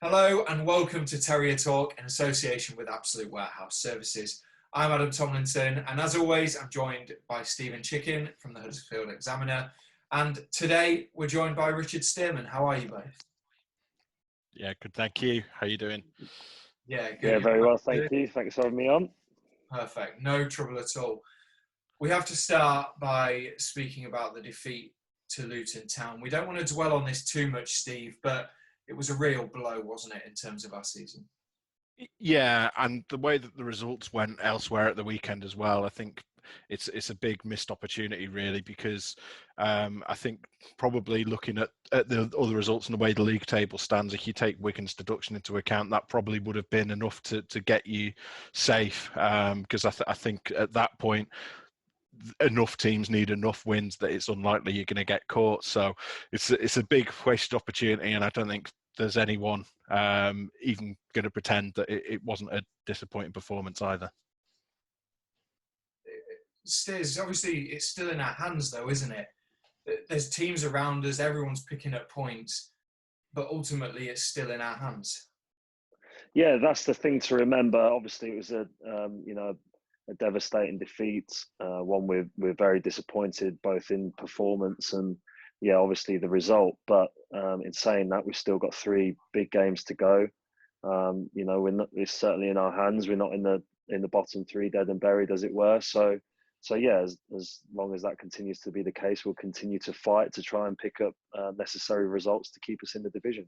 Hello and welcome to Terrier Talk in association with Absolute Warehouse Services. I'm Adam Tomlinson, and as always, I'm joined by Stephen Chicken from the Huddersfield Examiner. And today we're joined by Richard Stearman. How are you both? Yeah, good. Thank you. How are you doing? Yeah, good. Yeah, You're very both well, thank good? you. Thanks for having me on. Perfect. No trouble at all. We have to start by speaking about the defeat to Luton Town. We don't want to dwell on this too much, Steve, but it was a real blow, wasn't it, in terms of our season? Yeah, and the way that the results went elsewhere at the weekend as well, I think it's a big missed opportunity really, because I think probably looking at the other results and the way the league table stands, if you take Wigan's deduction into account, that probably would have been enough to get you safe, because I think at that point enough teams need enough wins that it's unlikely you're going to get caught. So it's a big wasted opportunity, and I don't think there's anyone even going to pretend that it wasn't a disappointing performance either. Stiz, obviously it's still in our hands though, isn't it? There's teams around us, everyone's picking up points, but ultimately it's still in our hands. Yeah, that's the thing to remember. Obviously, it was a devastating defeat. One we're very disappointed both in performance and obviously the result. But in saying that, we've still got 3 big games to go. We're not. It's certainly in our hands. We're not in the bottom 3, dead and buried, as it were. So yeah, as long as that continues to be the case, we'll continue to fight to try and pick up necessary results to keep us in the division.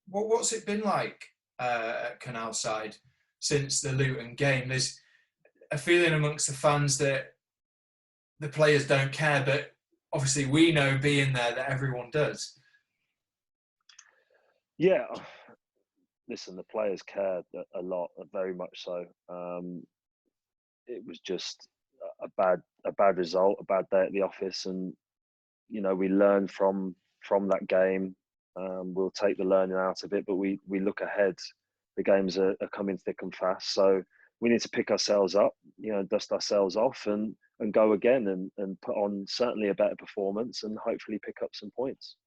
What's it been like at Canal Side since the Luton game? There's a feeling amongst the fans that the players don't care, but obviously we know being there that everyone does. Yeah, listen, the players cared a lot, very much so. It was just a bad result, a bad day at the office, and we learned from that game. We'll take the learning out of it, but we look ahead. The games are coming thick and fast, so we need to pick ourselves up, dust ourselves off, and go again, and put on certainly a better performance, and hopefully pick up some points.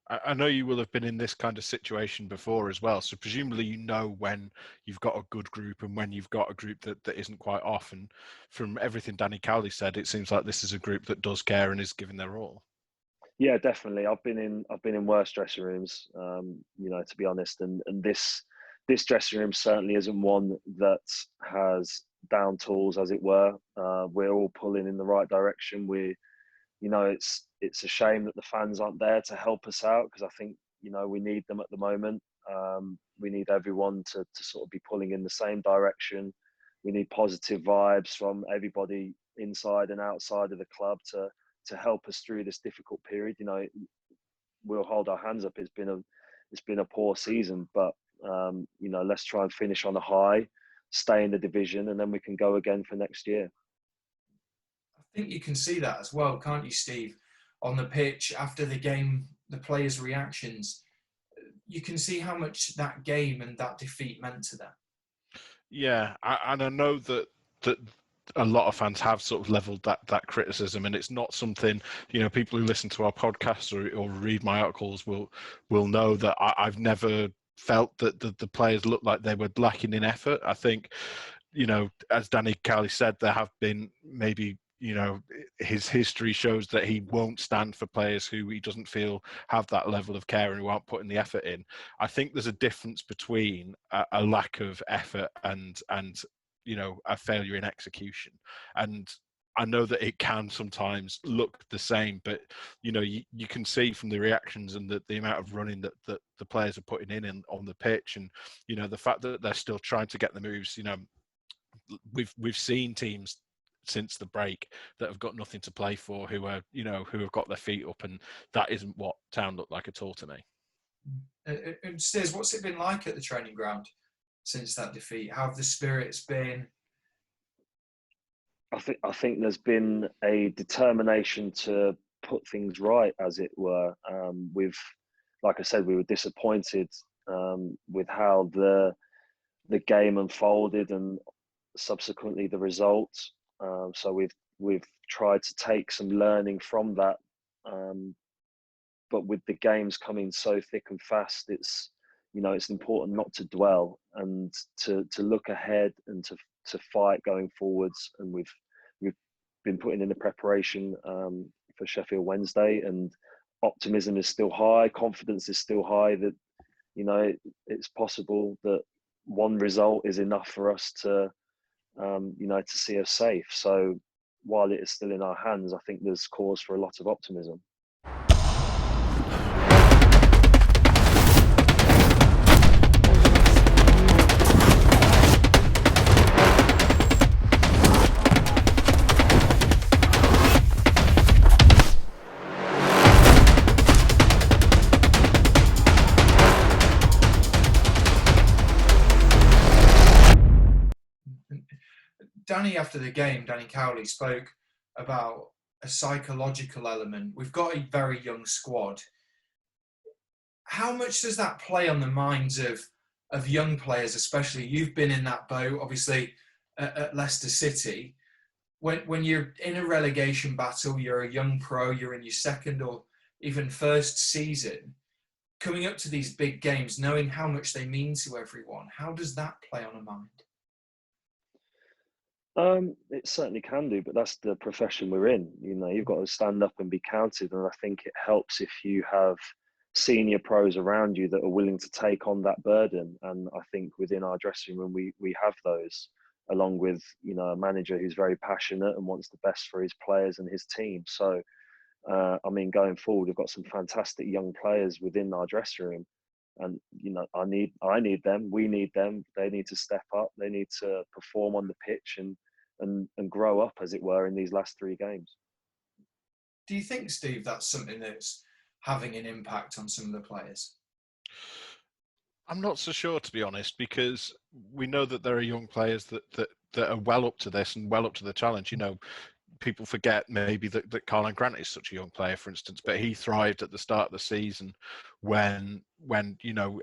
I know you will have been in this kind of situation before as well, so presumably you know when you've got a good group and when you've got a group that isn't quite off. And from everything Danny Cowley said, it seems like this is a group that does care and is giving their all. Yeah, definitely. I've been in worse dressing rooms, to be honest, and this dressing room certainly isn't one that has down tools, as it were. We're all pulling in the right direction. It's a shame that the fans aren't there to help us out, because I think we need them at the moment. We need everyone to sort of be pulling in the same direction. We need positive vibes from everybody inside and outside of the club to help us through this difficult period. We'll hold our hands up. It's been a poor season, but let's try and finish on a high, stay in the division, and then we can go again for next year. I think you can see that as well, can't you, Steve? On the pitch after the game, the players' reactions, you can see how much that game and that defeat meant to them. Yeah, and I know that a lot of fans have sort of leveled that criticism, and it's not something, people who listen to our podcast or read my articles will know that I've never felt that the players looked like they were lacking in effort. I think, as Danny Cowley said, there have been maybe, his history shows that he won't stand for players who he doesn't feel have that level of care and who aren't putting the effort in. I think there's a difference between a lack of effort and a failure in execution. And I know that it can sometimes look the same, but you can see from the reactions and the amount of running that the players are putting in on the pitch, and the fact that they're still trying to get the moves. We've seen teams since the break that have got nothing to play for, who have got their feet up, and that isn't what Town looked like at all to me. And Stiz, what's it been like at the training ground since that defeat? How have the spirits been? I think there's been a determination to put things right, as it were. Like I said, we were disappointed with how the game unfolded and subsequently the results. So we've tried to take some learning from that, but with the games coming so thick and fast, it's important not to dwell and to look ahead and to fight going forwards. And we've been putting in the preparation for Sheffield Wednesday, and optimism is still high, confidence is still high that it's possible that one result is enough for us to to see us safe. So while it is still in our hands, I think there's cause for a lot of optimism. Danny, after the game, Danny Cowley spoke about a psychological element. We've got a very young squad. How much does that play on the minds of young players, especially? You've been in that boat, obviously, at Leicester City. When you're in a relegation battle, you're a young pro, you're in your second or even first season, coming up to these big games, knowing how much they mean to everyone. How does that play on a mind? It certainly can do, but that's the profession we're in. You've got to stand up and be counted, and I think it helps if you have senior pros around you that are willing to take on that burden. And I think within our dressing room, we have those, along with a manager who's very passionate and wants the best for his players and his team. So, going forward, we've got some fantastic young players within our dressing room. And I need them. We need them. They need to step up. They need to perform on the pitch and grow up, as it were, in these last 3 games. Do you think, Steve, that's something that's having an impact on some of the players? I'm not so sure, to be honest, because we know that there are young players that are well up to this and well up to the challenge. People forget maybe that Carlan Grant is such a young player, for instance, but he thrived at the start of the season when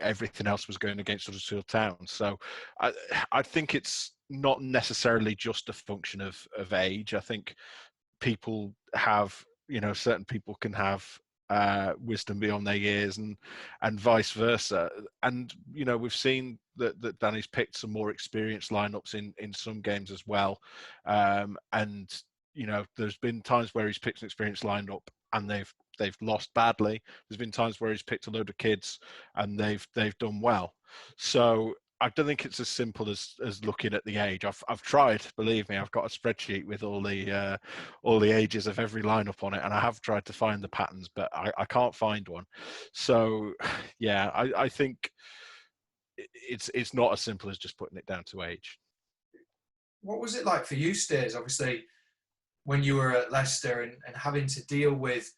everything else was going against Huddersfield Town. So I think it's not necessarily just a function of age. I think people have, certain people can have wisdom beyond their years and vice versa. And we've seen that Danny's picked some more experienced lineups in some games as well, and there's been times where he's picked an experienced lineup and they've lost badly. There's been times where he's picked a load of kids and they've done well. So I don't think it's as simple as looking at the age. I've tried, believe me. I've got a spreadsheet with all the ages of every lineup on it, and I have tried to find the patterns, but I can't find one. So yeah, I think it's not as simple as just putting it down to age. What was it like for you, Steers? Obviously, when you were at Leicester and having to deal with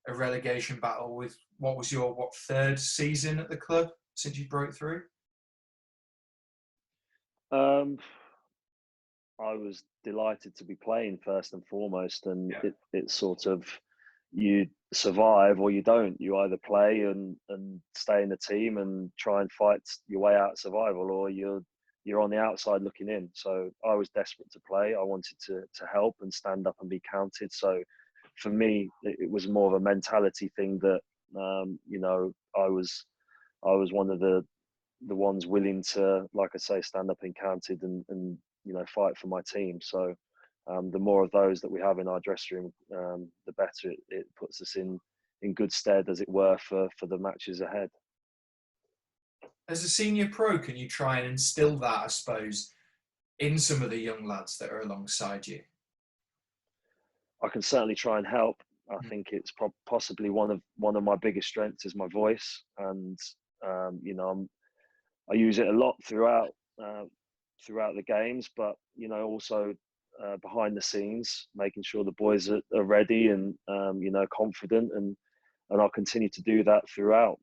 a relegation battle with what was your 3rd season at the club since you broke through? I was delighted to be playing first and foremost, and it's sort of, you survive or you don't. You either play and stay in the team and try and fight your way out of survival, or you're on the outside looking in. So I was desperate to play. I wanted to help and stand up and be counted. So for me, it was more of a mentality thing that I was one of the ones willing to, like I say, stand up and counted and fight for my team. So the more of those that we have in our dressing room, the better it puts us in good stead, as it were, for the matches ahead. As a senior pro, can you try and instill that, I suppose, in some of the young lads that are alongside you? I can certainly try and help. I think it's possibly one of my biggest strengths is my voice, and I use it a lot throughout the games, but also behind the scenes, making sure the boys are ready and confident, and I'll continue to do that throughout.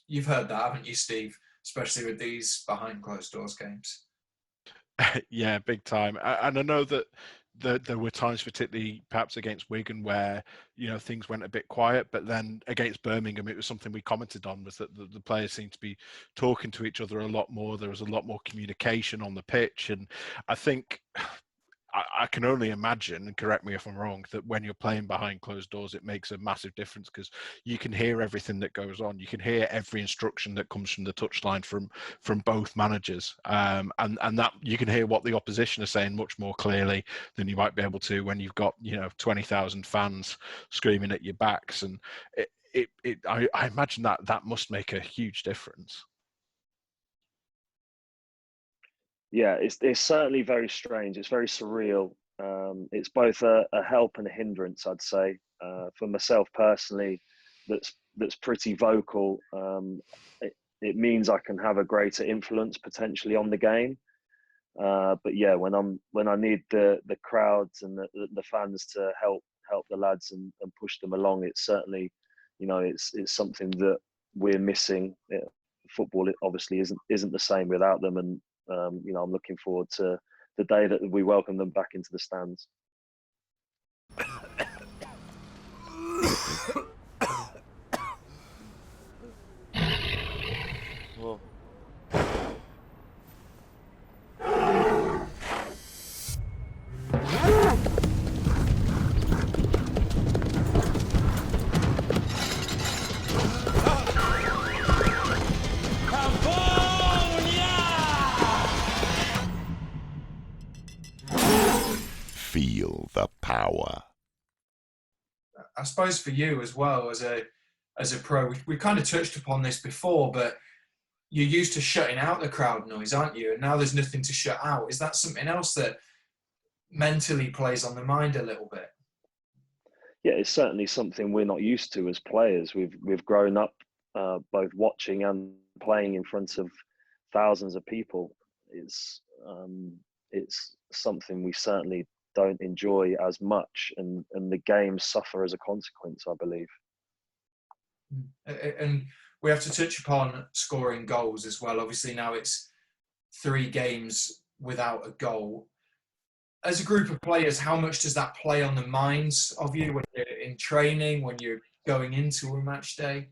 You've heard that, haven't you, Steve? Especially with these behind closed doors games. Yeah, big time. And I know that there were times, particularly perhaps against Wigan, where things went a bit quiet, but then against Birmingham, it was something we commented on, was that the players seemed to be talking to each other a lot more. There was a lot more communication on the pitch, and I think I can only imagine, and correct me if I'm wrong, that when you're playing behind closed doors, it makes a massive difference because you can hear everything that goes on. You can hear every instruction that comes from the touchline from both managers, and that you can hear what the opposition are saying much more clearly than you might be able to when you've got 20,000 fans screaming at your backs, and I imagine that must make a huge difference. Yeah, it's certainly very strange. It's very surreal. It's both a help and a hindrance, I'd say. For myself personally, that's pretty vocal. It means I can have a greater influence potentially on the game. But yeah, when I need the crowds and the fans to help the lads and push them along, it's certainly, it's something that we're missing. Football, it obviously isn't the same without them, and I'm looking forward to the day that we welcome them back into the stands. Whoa. Feel the power. I suppose for you as well, as a pro, we kind of touched upon this before, but you're used to shutting out the crowd noise, aren't you? And now there's nothing to shut out. Is that something else that mentally plays on the mind a little bit? Yeah, it's certainly something we're not used to as players. We've grown up both watching and playing in front of thousands of people. It's something we certainly don't enjoy as much, and the games suffer as a consequence, I believe. And we have to touch upon scoring goals as well. Obviously now it's 3 games without a goal. As a group of players, how much does that play on the minds of you when you're in training, when you're going into a match day?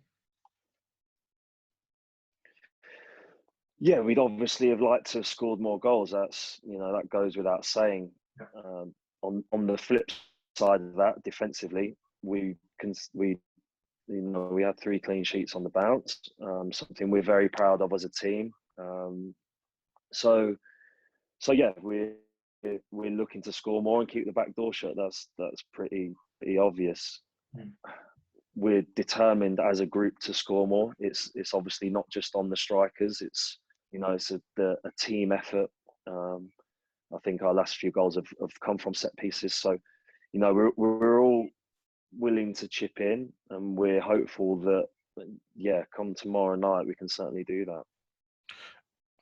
Yeah, we'd obviously have liked to have scored more goals. That's, that goes without saying. On the flip side of that, defensively, we had 3 clean sheets on the bounce, something we're very proud of as a team. So yeah, we're looking to score more and keep the back door shut. That's pretty obvious. We're determined as a group to score more. It's obviously not just on the strikers. It's a team effort. I think our last few goals have come from set pieces. So, we're all willing to chip in, and we're hopeful that, come tomorrow night, we can certainly do that.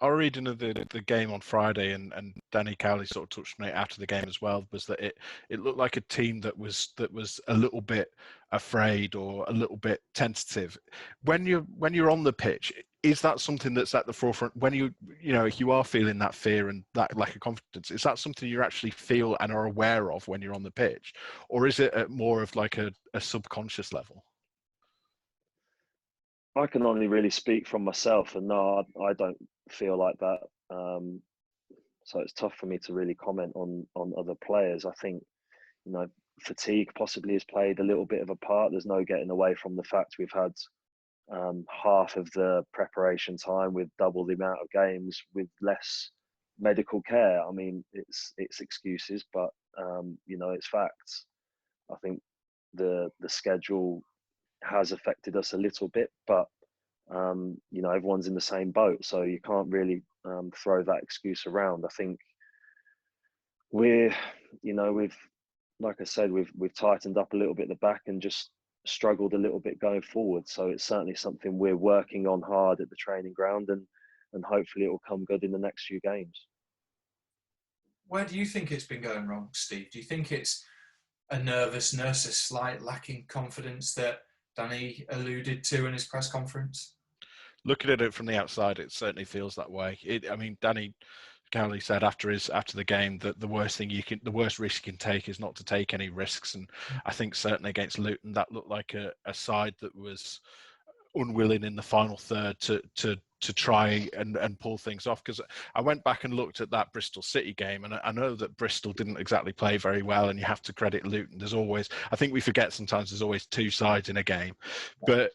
Our reading of the game on Friday, and Danny Cowley sort of touched on it after the game as well, was that it looked like a team that was a little bit afraid or a little bit tentative. When you're on the pitch, is that something that's at the forefront when you are feeling that fear and that lack of confidence? Is that something you actually feel and are aware of when you're on the pitch, or is it at more of like a subconscious level? I can only really speak from myself, and no, I don't feel like that. So it's tough for me to really comment on other players. I think, fatigue possibly has played a little bit of a part. There's no getting away from the fact we've had half of the preparation time with double the amount of games with less medical care. I mean, it's excuses, but it's facts. I think the schedule has affected us a little bit, but everyone's in the same boat, so you can't really throw that excuse around. I think we've like I said, we've tightened up a little bit at the back and just struggled a little bit going forward. So it's certainly something we're working on hard at the training ground, and hopefully it will come good in the next few games. Where do you think it's been going wrong, Steve? Do you think it's a nervousness, a slight lacking confidence that Danny alluded to in his press conference? Looking at it from the outside, it certainly feels that way. Danny Cowley said after the game that the worst risk you can take is not to take any risks, and I think certainly against Luton that looked like a side that was unwilling in the final third to to try and pull things off. Because I went back and looked at that Bristol City game, and I know that Bristol didn't exactly play very well, and you have to credit Luton. There's always, I think we forget sometimes there's always two sides in a game, but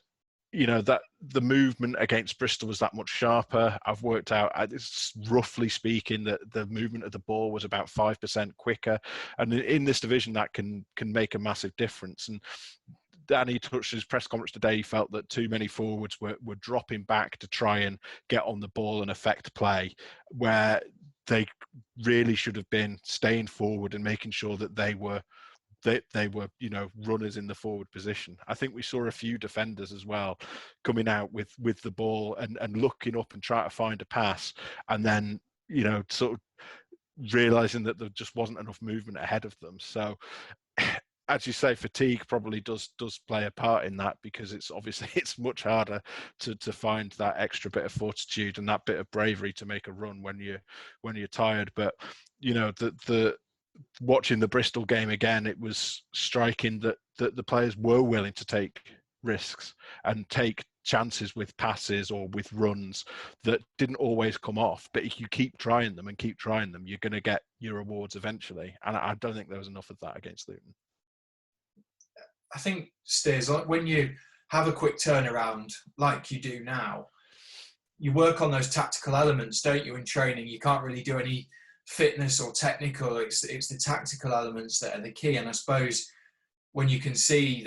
that the movement against Bristol was that much sharper. I've worked out, it's roughly speaking, that the movement of the ball was about 5% quicker, and in this division that can make a massive difference. And Danny touched his press conference today. He felt that too many forwards were dropping back to try and get on the ball and affect play, where they really should have been staying forward and making sure that they were runners in the forward position. I think we saw a few defenders as well coming out with the ball and looking up and trying to find a pass, and then sort of realizing that there just wasn't enough movement ahead of them. So as you say, fatigue probably does play a part in that, because it's much harder to find that extra bit of fortitude and that bit of bravery to make a run when you're tired. But the watching the Bristol game again, it was striking that the players were willing to take risks and take chances with passes or with runs that didn't always come off. But if you keep trying them, you're going to get your rewards eventually. And I don't think there was enough of that against Luton. I think, Steers, like when you have a quick turnaround like you do now, you work on those tactical elements, don't you, in training? You can't really do any fitness or technical. It's the tactical elements that are the key. And I suppose when you can see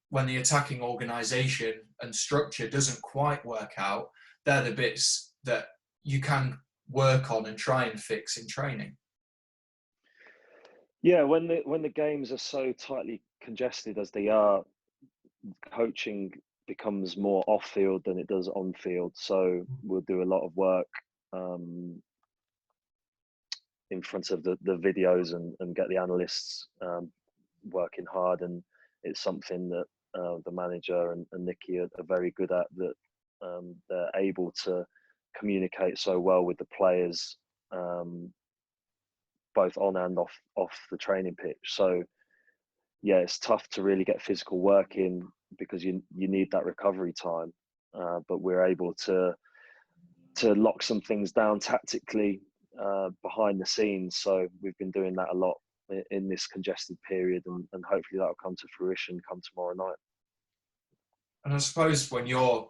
when the attacking organisation and structure doesn't quite work out, they're the bits that you can work on and try and fix in training. Yeah, when the games are so tightly congested as they are, coaching becomes more off field than it does on field. So we'll do a lot of work in front of the videos and get the analysts working hard, and it's something that the manager and Nicky are very good at, that they're able to communicate so well with the players, both on and off the training pitch. So yeah, it's tough to really get physical work in because you need that recovery time, but we're able to lock some things down tactically behind the scenes. So we've been doing that a lot in this congested period, and hopefully that'll come to fruition come tomorrow night. And I suppose when you're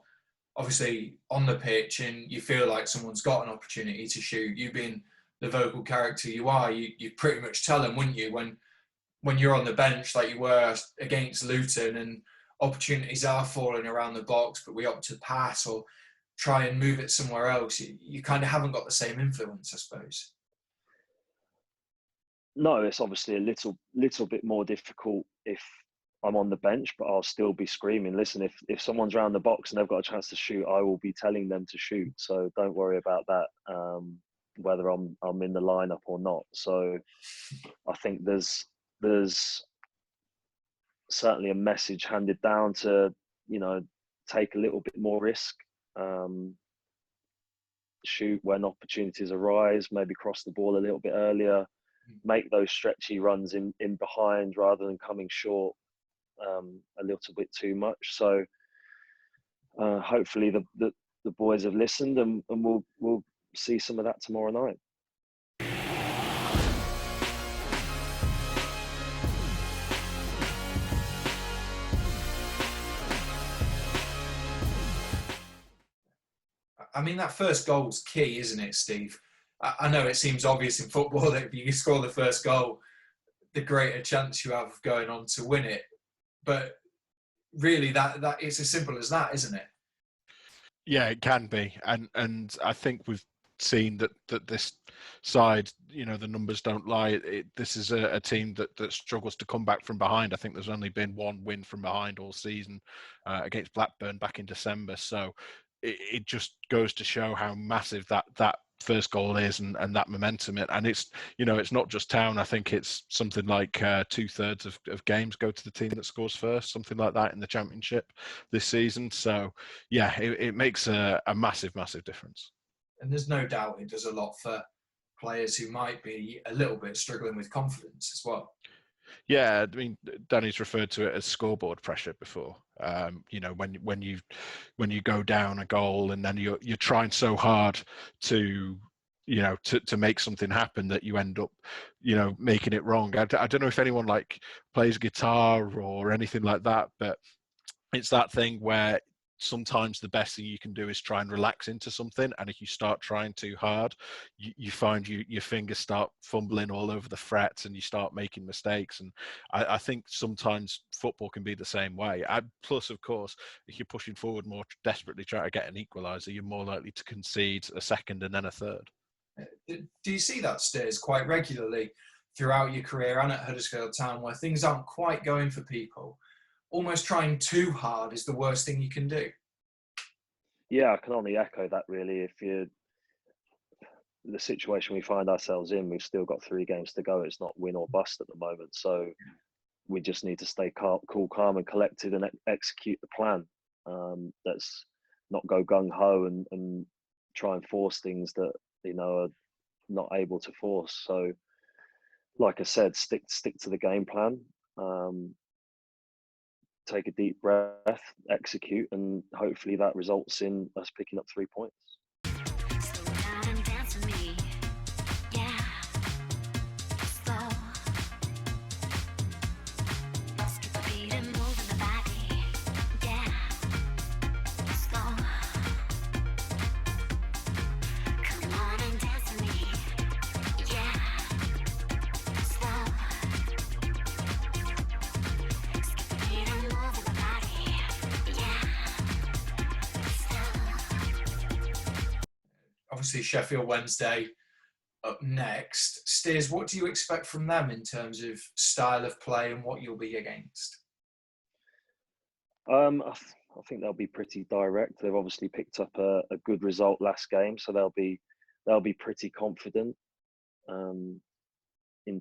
obviously on the pitch and you feel like someone's got an opportunity to shoot, you being the vocal character you are, you pretty much tell them, wouldn't you, when you're on the bench like you were against Luton and opportunities are falling around the box, but we opt to pass or try and move it somewhere else, you kind of haven't got the same influence, I suppose. No, it's obviously a little bit more difficult if I'm on the bench, but I'll still be screaming, listen, if someone's around the box and they've got a chance to shoot, I will be telling them to shoot. So don't worry about that, whether I'm in the lineup or not. So I think there's certainly a message handed down to, take a little bit more risk, shoot when opportunities arise, maybe cross the ball a little bit earlier, make those stretchy runs in behind rather than coming short a little bit too much. So hopefully the boys have listened, and we'll see some of that tomorrow night. I mean, that first goal's key, isn't it, Steve? I know it seems obvious in football that if you score the first goal, the greater chance you have of going on to win it. But really, that it's as simple as that, isn't it? Yeah, it can be, and I think we've seen that this side, the numbers don't lie. This is a team that struggles to come back from behind. I think there's only been one win from behind all season against Blackburn back in December. So it just goes to show how massive that first goal is and that momentum. And it's it's not just Town. I think it's something like 2/3 of games go to the team that scores first, something like that in the Championship this season. So yeah, it makes a massive difference. And there's no doubt it does a lot for players who might be a little bit struggling with confidence as well. Yeah, I mean, Danny's referred to it as scoreboard pressure before. You know, when you go down a goal and then you're trying so hard to, you know, to make something happen that you end up, you know, making it wrong. I don't know if anyone like plays guitar or anything like that, but it's that thing where sometimes the best thing you can do is try and relax into something, and if you start trying too hard, you find your fingers start fumbling all over the frets and you start making mistakes. And I think sometimes football can be the same way. Plus, of course, if you're pushing forward more desperately trying to get an equaliser, you're more likely to concede a second and then a third. Do you see that, Steers, quite regularly throughout your career and at Huddersfield Town, where things aren't quite going for people? Almost trying too hard is the worst thing you can do. Yeah, I can only echo that really. If you're the situation we find ourselves in, we've still got 3 games to go. It's not win or bust at the moment. So we just need to stay cool, calm and collected and execute the plan. Let's not go gung-ho and try and force things that, you know, are not able to force. So like I said, stick to the game plan. Take a deep breath, execute, and hopefully that results in us picking up 3 points. Slow down and dance with me. Yeah. Slow. Skip the beat and move the body. Yeah. Slow. Come on and dance with me. Yeah. Slow. Skip the beat and move the body. Yeah. Obviously, Sheffield Wednesday up next. Steers, what do you expect from them in terms of style of play and what you'll be against? I think they'll be pretty direct. They've obviously picked up a good result last game, so they'll be pretty confident in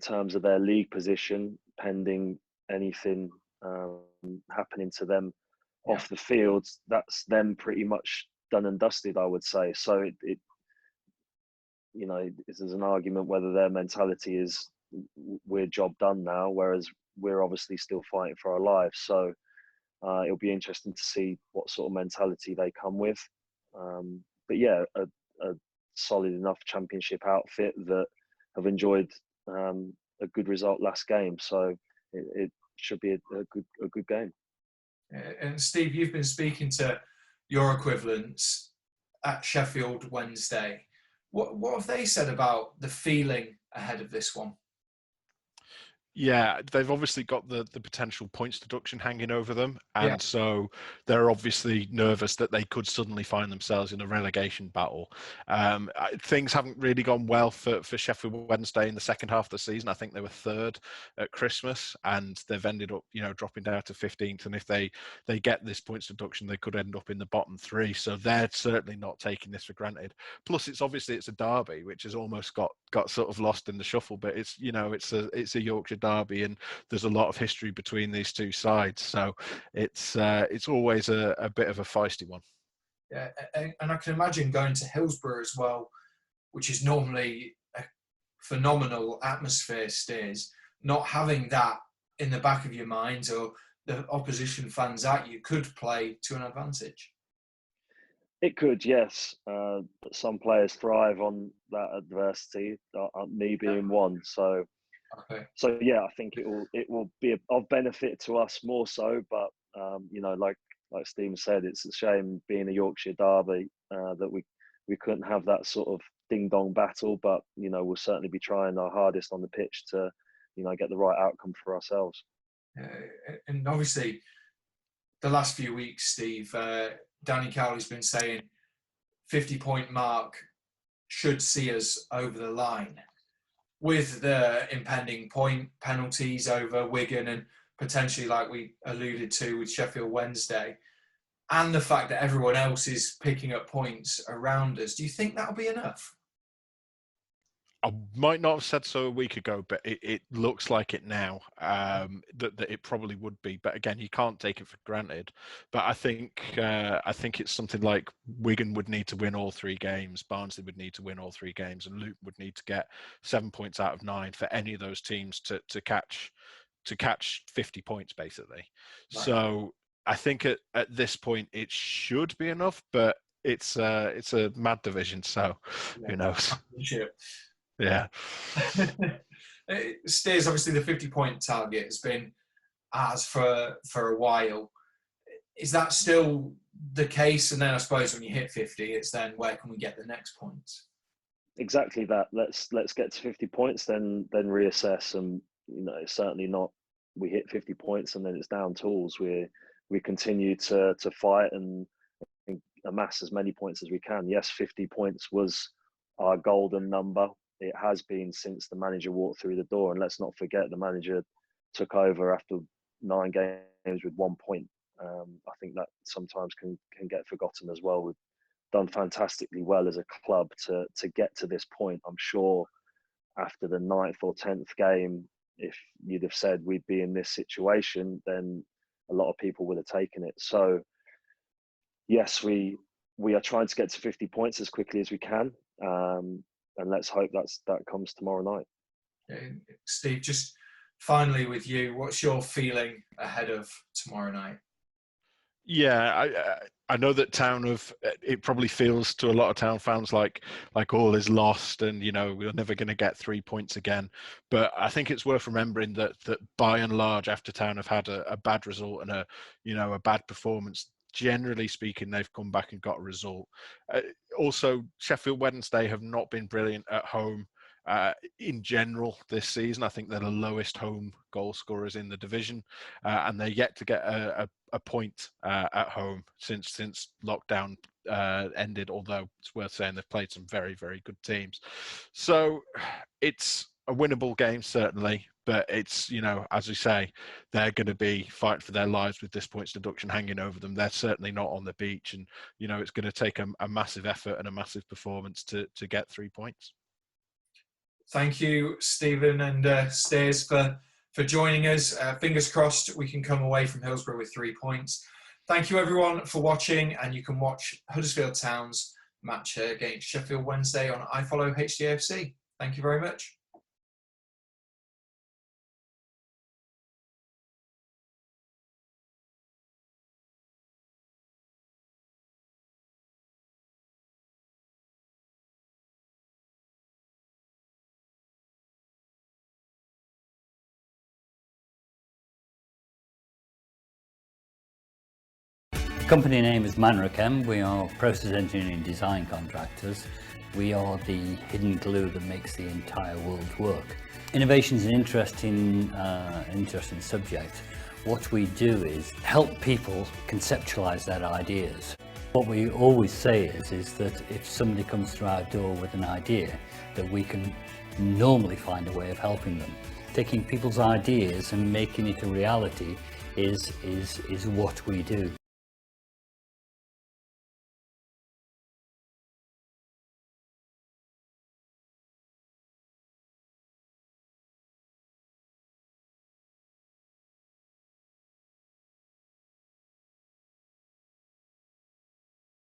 terms of their league position, pending anything happening to them off the field. That's them pretty much done and dusted, I would say. So it you know, there's an argument whether their mentality is we're job done now, whereas we're obviously still fighting for our lives. So it'll be interesting to see what sort of mentality they come with. But yeah, a solid enough championship outfit that have enjoyed a good result last game. So it should be a good game. And Steve, you've been speaking to your equivalents at Sheffield Wednesday. What have they said about the feeling ahead of this one? Yeah, they've obviously got the potential points deduction hanging over them, and Yeah. so they're obviously nervous that they could suddenly find themselves in a relegation battle. Things haven't really gone well for Sheffield Wednesday in the second half of the season. I think they were 3rd at Christmas, and they've ended up, you know, dropping down to 15th. And if they get this points deduction, they could end up in the bottom 3. So they're certainly not taking this for granted. Plus, it's a derby, which has almost got sort of lost in the shuffle. But it's, you know, it's a Yorkshire derby, and there's a lot of history between these two sides, so it's always a bit of a feisty one. Yeah, and I can imagine going to Hillsborough as well, which is normally a phenomenal atmosphere, Steers, not having that in the back of your mind, or the opposition fans at you could play to an advantage. It could, yes. But some players thrive on that adversity, me being one. So Okay. So yeah, I think it will be of benefit to us more so. But you know, like Steve said, it's a shame being a Yorkshire derby that we couldn't have that sort of ding dong battle. But you know, we'll certainly be trying our hardest on the pitch to, you know, get the right outcome for ourselves. And obviously, the last few weeks, Steve, Danny Cowley's been saying 50-point mark should see us over the line. With the impending point penalties over Wigan and potentially, like we alluded to, with Sheffield Wednesday, and the fact that everyone else is picking up points around us, do you think that'll be enough? I might not have said so a week ago, but it looks like it now, that it probably would be. But again, you can't take it for granted. But I think it's something like Wigan would need to win all 3 games, Barnsley would need to win all 3 games, and Luton would need to get 7 points out of 9 for any of those teams to catch to catch 50 points basically. Right. So I think at this point it should be enough, but it's a mad division, so who knows? Yeah. Steers, obviously the 50-point target has been ours for a while. Is that still the case? And then I suppose when you hit 50, it's then where can we get the next points? Exactly that. Let's get to 50 points, then reassess. And it's certainly not we hit 50 points and then it's down tools. We continue to fight and amass as many points as we can. Yes, 50 points was our golden number. It has been since the manager walked through the door. And let's not forget, the manager took over after 9 games with 1 point. I think that sometimes can get forgotten as well. We've done fantastically well as a club to get to this point. I'm sure after the 9th or 10th game, if you'd have said we'd be in this situation, then a lot of people would have taken it. So yes, we are trying to get to 50 points as quickly as we can, and let's hope that comes tomorrow night. Steve, just finally with you, what's your feeling ahead of tomorrow night? Yeah, I know that it probably feels to a lot of Town fans like all is lost and we're never going to get 3 points again. But I think it's worth remembering that by and large, after Town have had a bad result and a bad performance, generally speaking, they've come back and got a result. Also, Sheffield Wednesday have not been brilliant at home in general this season. I think they're the lowest home goal scorers in the division, and they're yet to get a point at home since lockdown ended, although it's worth saying they've played some very, very good teams. So it's a winnable game, certainly, but it's, as we say, they're going to be fighting for their lives with this points deduction hanging over them. They're certainly not on the beach, and, it's going to take a massive effort and a massive performance to get 3 points. Thank you, Stephen and Steers, for joining us. Fingers crossed we can come away from Hillsborough with 3 points. Thank you, everyone, for watching, and you can watch Huddersfield Town's match against Sheffield Wednesday on iFollow HDFC. Thank you very much. The company name is Manrichem. We are process engineering design contractors. We are the hidden glue that makes the entire world work. Innovation is an interesting subject. What we do is help people conceptualize their ideas. What we always say is that if somebody comes through our door with an idea, that we can normally find a way of helping them. Taking people's ideas and making it a reality is what we do.